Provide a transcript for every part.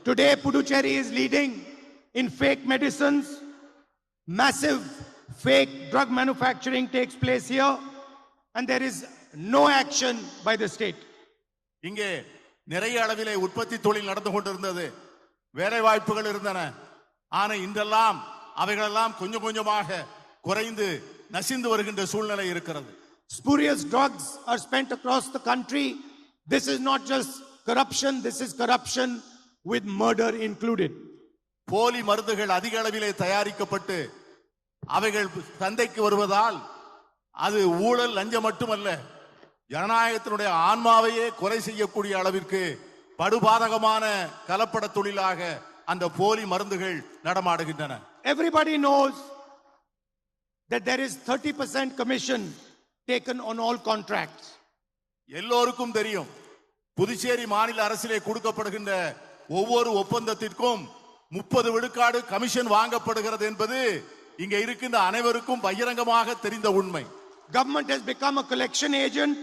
Today, Puducherry is leading in fake medicines. Massive fake drug manufacturing takes place here, and there is no action by the state. இங்கே நிறைய அளவிலே உற்பத்தி தொழில் நடந்து கொண்டிருந்தது, வேலை வாய்ப்புகள் இருந்தன. ஆனா இன்றெல்லாம் அவைகளெல்லாம் கொஞ்சம் கொஞ்சமாக குறைந்து நசிந்து வருகின்ற சூழ்நிலை இருக்கிறது. Spurious drugs are spent across the country. This is not just corruption, this is corruption with murder included. போலி மருந்துகள் அதிக அளவிலே தயாரிக்கப்பட்டு அவைகள் சந்தைக்கு வருவதால் அது ஊழல் லஞ்சம் மட்டுமல்ல, ஜனநாயகத்தினுடைய ஆன்மாவையே கொலை செய்யக்கூடிய அளவிற்கு படுபாதகமான கலப்பட தொழிலாக அந்த போலி மருந்துகள் நடமாடுகின்றன. Everybody knows that there is 30% commission taken on all contracts. எல்லோருக்கும் தெரியும், புதுச்சேரி மாநில அரசிலே கொடுக்கப்படுகின்ற ஒவ்வொரு ஒப்பந்தத்திற்கும் 30 விழுக்காடு கமிஷன் வாங்கப்படுகிறது என்பது இங்கே இருக்கின்ற அனைவருக்கும் பகிரங்கமாக தெரிந்த உண்மை. Government has become a collection agent.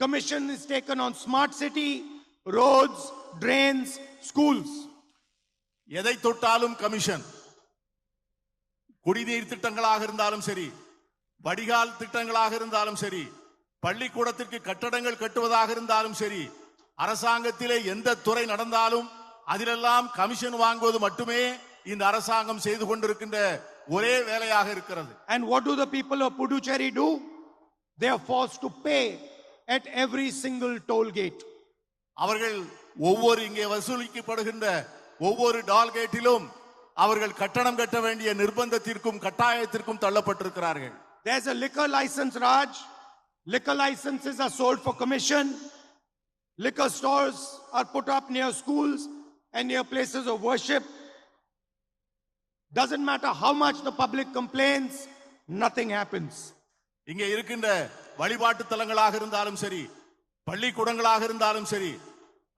Commission is taken on smart city, roads, drains, schools. எதை தொட்டாலும் கமிஷன். குடிநீர் திட்டங்களாக இருந்தாலும் சரி, வடிகால் திட்டங்களாக இருந்தாலும் சரி, பள்ளிக்கூடத்திற்கு கட்டடங்கள் கட்டுவதாக இருந்தாலும் சரி, அரசாங்கத்திலே எந்த துறை நடந்தாலும் அதிலெல்லாம் கமிஷன் வாங்குவது மட்டுமே இந்த அரசாங்கம் செய்து கொண்டிருக்கின்ற ஒரே வேலையாக இருக்கிறது. And what do the people of Puducherry do? They are forced to pay at every single toll gate. அவர்கள் ஒவ்வொரு இங்கே வசூலிக்கப்படுகின்ற ஒவ்வொரு டால் கேட்டிலும் அவர்கள் கட்டணம் கட்ட வேண்டிய நிர்பந்தத்திற்கும் கட்டாயத்திற்கும் தள்ளப்பட்டிருக்கிறார்கள். There's a liquor license, Raj. Liquor licenses are sold for commission. Liquor stores are put up near schools and near places of worship. Doesn't matter how much the public complains, nothing happens. இங்கே இருக்கின்ற வழிபாட்டு தலங்களாக இருந்தாலும் சரி, பள்ளிக்கூடங்களாக இருந்தாலும் சரி,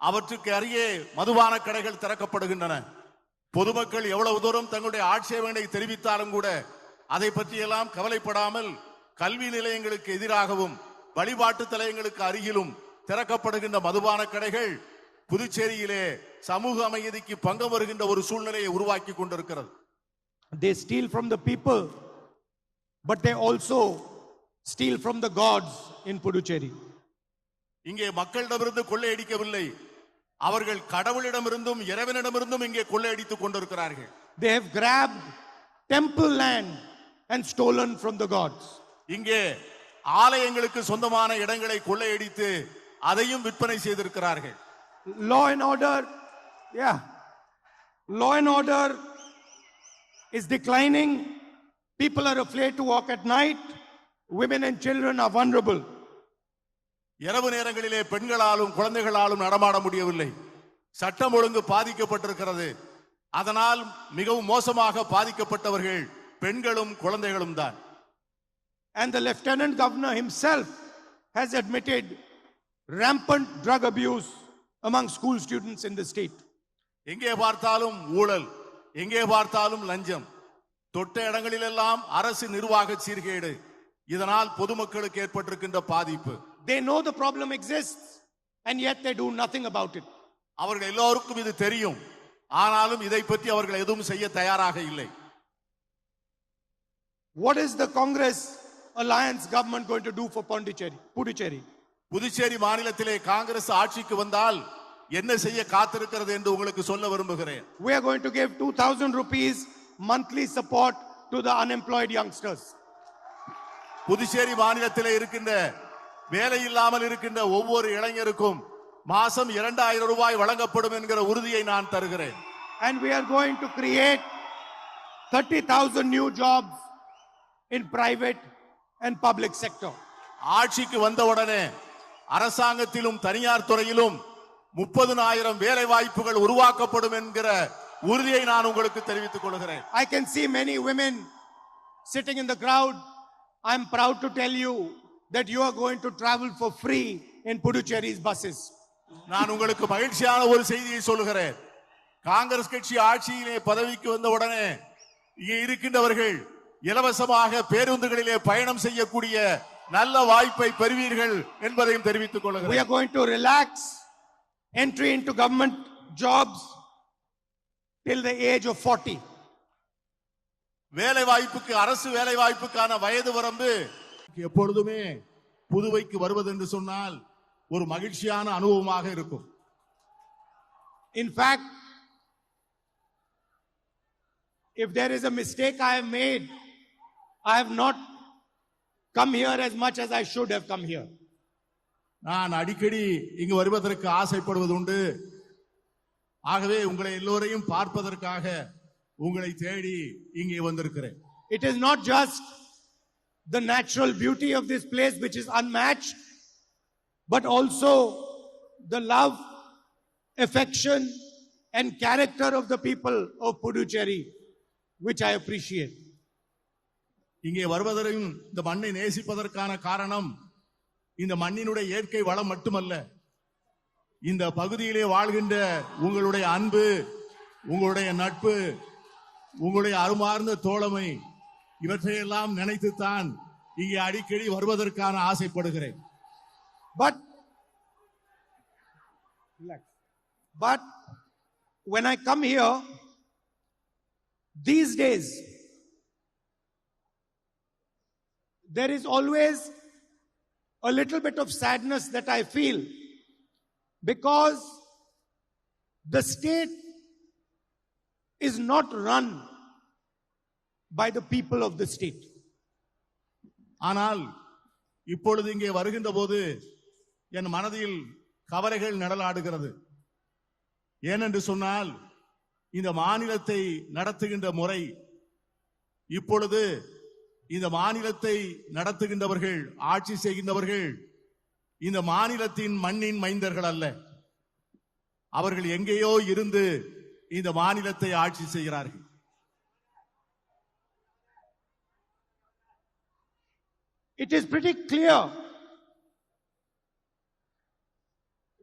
அவற்றுக்கு அருகே மதுபான கடைகள் திறக்கப்படுகின்றன. பொதுமக்கள் எவ்வளவு தூரம் தங்களுடைய ஆட்சேபனை தெரிவித்தாலும் கூட அதை பற்றியெல்லாம் கவலைப்படாமல் கல்வி நிலையங்களுக்கு எதிராகவும் வழிபாட்டு தலங்களுக்கு அருகிலும் திறக்கப்படுகின்ற மதுபான கடைகள் புதுச்சேரியிலே சமூக அமைதிக்கு பங்கம் வருகின்ற ஒரு சூழ்நிலையை உருவாக்கி கொண்டிருக்கிறது. They steal from the people, but they also steal from the gods in Puducherry. இங்கே மக்களிடமிருந்து கொள்ளையடிக்கவில்லை, அவர்கள் கடவுளிடமிருந்தும் இறைவனிடமிருந்தும் இங்கே கொள்ளையடித்துக் கொண்டிருக்கிறார்கள். They have grabbed temple land and stolen from the gods. இங்கே ஆலயங்களுக்கு சொந்தமான இடங்களை கொள்ளையடித்து அதையும் விற்பனை செய்திருக்கிறார்கள். Law and order, law and order is declining. People are afraid to walk at night. Women and children are vulnerable. இரவு நேரங்களிலே பெண்களாலும் குழந்தைகளாலும் நடமாட முடியவில்லை. சட்டம் ஒழுங்கு பாதிக்கப்பட்டிருக்கிறது. அதனால் மிகவும் மோசமாக பாதிக்கப்பட்டவர்கள் பெண்களும் குழந்தைகளும் தான். And the lieutenant governor himself has admitted rampant drug abuse among school students in the state. எங்கே பார்த்தாலும் ஊழல், எங்கே பார்த்தாலும் லஞ்சம், தொட்ட இடங்களிலெல்லாம் அரசு நிர்வாக சீர்கேடு. இதனால் பொதுமக்களுக்கு ஏற்பட்டிருக்கின்ற பாதிப்பு. They know the problem exists and yet they do nothing about it. அவர்கள் எல்லோருக்கும் இது தெரியும், ஆனாலும் இதை பற்றி அவர்கள் எதுவும் செய்ய தயாராக இல்லை. What is the Congress alliance government going to do for Puducherry? Puducherry மாநிலத்திலே காங்கிரஸ் ஆட்சிக்கு வந்தால் என்ன செய்ய காத்திருக்கிறது என்று உங்களுக்கு சொல்ல விரும்புகிறேன். We are going to give 2,000 rupees monthly support to the unemployed youngsters. Puducherry மாநிலத்திலே இருக்கின்ற வேலை இல்லாமல் இருக்கின்ற ஒவ்வொரு இளைஞருக்கும் மாசம் 2000 ரூபாய் வழங்கப்படும் என்கிற உறுதியை நான் தருகிறேன். And we are going to create 30,000 new jobs in private and public sector. ஆட்சிக்கு வந்தவுடனே அரசாங்கத்திலும் தனியார் துறையிலும் 30,000 வேலை வாய்ப்புகள் உருவாக்கப்படும் என்கிற உறுதியை நான் உங்களுக்கு தெரிவித்துக் கொள்கிறேன். I can see many women sitting in the crowd. I am proud to tell you that you are going to travel for free in Puducherry's buses. நான் உங்களுக்கு மகிழ்ச்சியான ஒரு செய்தியை சொல்கிறேன். காங்கிரஸ் கட்சி ஆட்சியிலே பதவிக்கு வந்தவுடனே இங்கே இருக்கின்றவர்கள் இலவசமாக பேருந்துகளிலே பயணம் செய்யக்கூடிய நல்ல வாய்ப்பை பெறுவீர்கள் என்பதையும் தெரிவித்துக் கொள்கிறேன். We are going to relax entry into government jobs till the age of 40. வேலை வாய்ப்புக்கு அரசு வேலை வாய்ப்புக்கான வயது வரம்பு எப்பொழுதுமே புதுவைக்கு வருவது என்று சொன்னால் ஒரு மகிழ்ச்சியான அனுபவமாக இருக்கும். In fact, if there is a mistake I have made, I have not come here as much as I should have come here. நான் அடிக்கடி இங்கு வருவதற்கு ஆசைப்படுவது உண்டு. ஆகவே உங்களை எல்லோரையும் பார்ப்பதற்காக உங்களை தேடி இங்கே வந்திருக்கிறேன். It is not just the natural beauty of this place which is unmatched, but also the love, affection and character of the people of Puducherry, which I appreciate. இங்கே வருவதையும் இந்த மண்ணை நேசிப்பதற்கான காரணம் இந்த மண்ணினுடைய இயற்கை வளம் மட்டுமல்ல, இந்த பகுதியிலே வாழ்கின்ற உங்களுடைய அன்பு, உங்களுடைய நட்பு, உங்களுடைய அருமார்ந்த தோழமை, இவற்றையெல்லாம் நினைத்துத்தான் இங்கே அடிக்கடி வருவதற்கான ஆசைப்படுகிறேன். But when I come here these days, there is always a little bit of sadness that I feel, because the state is not run by the people of the state. ஆனால் இப்பொழுது இங்கே வருகின்ற போது என் மனதில் கவலைகள் நடலாடுகிறது. ஏனென்று சொன்னால் இந்த மாநிலத்தை நடத்துகின்ற முறை, இப்பொழுது இந்த மாநிலத்தை நடத்துகின்றவர்கள், ஆட்சி செய்கின்றவர்கள் இந்த மாநிலத்தின் மண்ணின் மைந்தர்கள் அல்ல. அவர்கள் எங்கேயோ இருந்து இந்த மாநிலத்தை ஆட்சி செய்கிறார்கள். It is pretty clear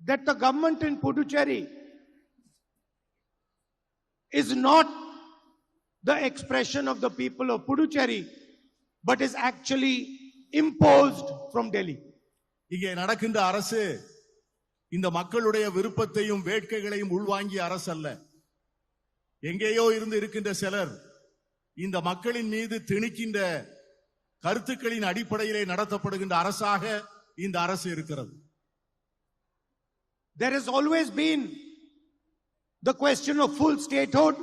that the government in Puducherry is not the expression of the people of Puducherry, but is actually imposed from Delhi. இங்கே நடக்கின்ற அரசு இந்த மக்களுடைய விருப்பத்தையும் வேட்கைகளையும் உள்வாங்கிய அரசு அல்ல. எங்கேயோ இருந்து இருக்கின்ற சிலர் இந்த மக்களின் மீது திணிக்கின்ற கருத்துக்களின் அடிப்படையிலே நடத்தப்படுகின்ற அரசாக இந்த அரசு இருக்கிறது. There has always been the question of full statehood.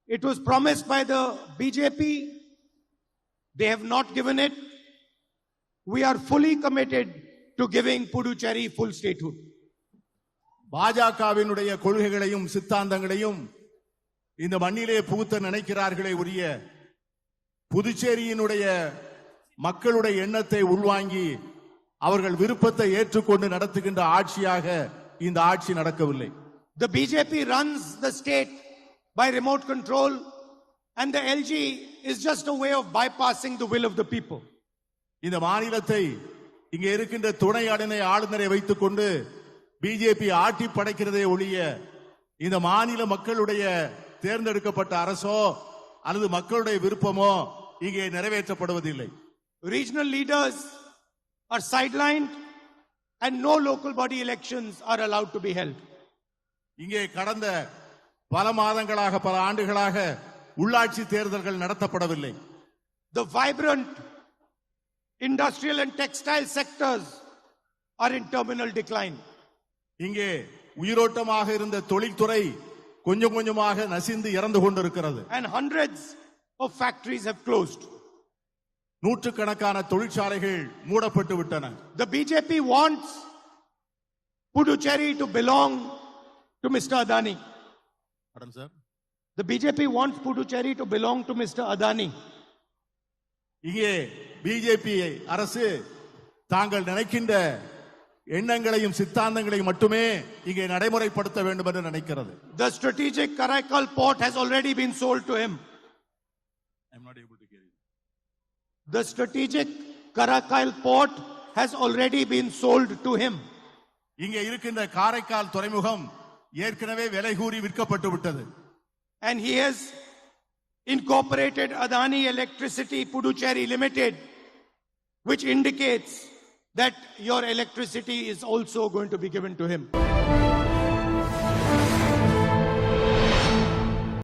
It was promised by the BJP. They have not given it. We are fully committed to giving Puducherry full statehood. பாஜகவினுடைய கொள்கைகளையும் சித்தாந்தங்களையும் இந்த மண்ணிலே புகுத்த நினைக்கிறார்களே உரிய, புதுச்சேரியினுடைய மக்களுடைய எண்ணத்தை உள்வாங்கி அவர்கள் விருப்பத்தை ஏற்றுக்கொண்டு நடத்துகின்ற ஆட்சியாக இந்த ஆட்சி நடக்கவில்லை. The BJP runs the state by remote control, and the LG is just a way of bypassing the will of the people. இந்த மாநிலத்தை இங்கே இருக்கின்ற துணை ஆளுநரை வைத்துக் கொண்டு பிஜேபி ஆட்டி படைக்கிறதே ஒழிய இந்த மாநில மக்களுடைய தேர்ந்தெடுக்கப்பட்ட அரசோ அல்லது மக்களுடைய விருப்பமோ இங்கே நிறைவேற்றப்படுவதில்லை. Regional leaders are sidelined and no local body elections are allowed to be held. இங்கே கடந்த பல மாதங்களாக, பல ஆண்டுகளாக உள்ளாட்சி தேர்தல்கள் நடத்தப்படவில்லை. The vibrant industrial and textile sectors are in terminal decline. இங்கே உயிரோட்டமாக இருந்த தொழில்துறை கொஞ்சம் கொஞ்சமாக நசிந்து இறந்து கொண்டிருக்கிறது. And hundreds of factories have closed. நூற்றுக்கணக்கான தொழிற்சாலைகள் மூடப்பட்டு விட்டன. The BJP wants Puducherry to belong to Mr. Adani. Pardon, sir? The BJP wants Puducherry to belong to Mr. Adani. இங்கே பிஜேபி அரசு தாங்கள் நினைக்கின்ற எண்ணங்களையும் சித்தாந்தங்களையும் மட்டுமே இங்கே நடைமுறைப்படுத்த வேண்டும் என்று நினைக்கிறது. The strategic Karaikal port has already been sold to him. I'm not able to hear you. The strategic Karaikal port has already been sold to him. இங்கே இருக்கின்ற காரைக்கால் துறைமுகம் ஏற்கனவே விலை கூறி விற்கப்பட்டு விட்டது. And he has incorporated Adani Electricity Puducherry Limited, which indicates that your electricity is also going to be given to him.